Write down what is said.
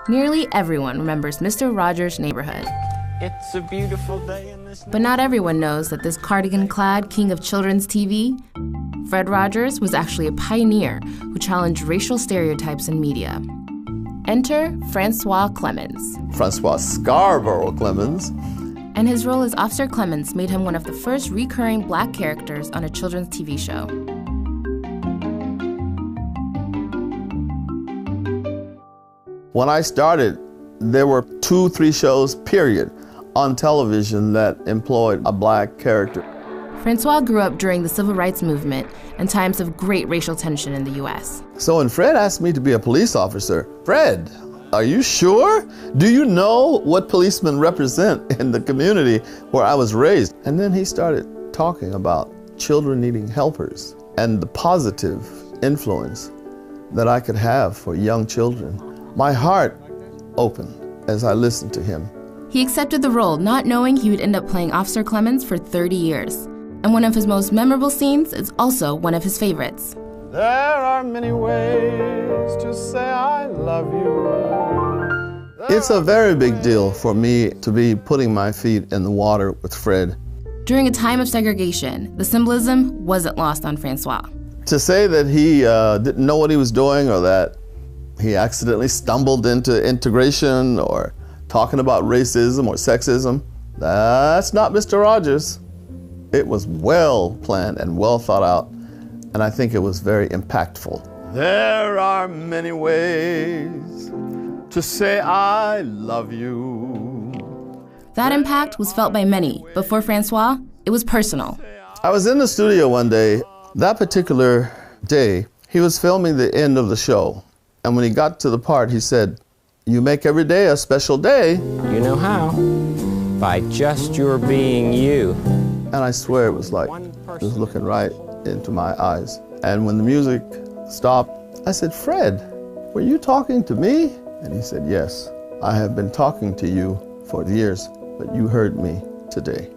Nearly everyone remembers Mr. Rogers' Neighborhood. It's a beautiful day in this. But not everyone knows that this cardigan-clad king of children's TV, Fred Rogers, was actually a pioneer who challenged racial stereotypes in media. Enter Francois Clemens. Francois Scarborough Clemens. And his role as Officer Clemens made him one of the first recurring black characters on a children's TV show. When I started, there were 2-3 shows, period, on television that employed a black character. Francois grew up during the Civil Rights Movement and times of great racial tension in the U.S. So when Fred asked me to be a police officer, Fred, are you sure? Do you know what policemen represent in the community where I was raised? And then he started talking about children needing helpers and the positive influence that I could have for young children. My heart opened as I listened to him. He accepted the role, not knowing he would end up playing Officer Clemens for 30 years. And one of his most memorable scenes is also one of his favorites. There are many ways to say I love you. It's a very big deal for me to be putting my feet in the water with Fred. During a time of segregation, the symbolism wasn't lost on Francois. To say that he didn't know what he was doing, or that he accidentally stumbled into integration or talking about racism or sexism, that's not Mr. Rogers. It was well planned and well thought out, and I think it was very impactful. There are many ways to say I love you. That impact was felt by many, but for Francois, it was personal. I was in the studio one day. That particular day, he was filming the end of the show. And when he got to the part, he said, "You make every day a special day." You know how? By just your being you. And I swear it was like, he was looking right into my eyes. And when the music stopped, I said, "Fred, were you talking to me?" And he said, "Yes, I have been talking to you for years, but you heard me today."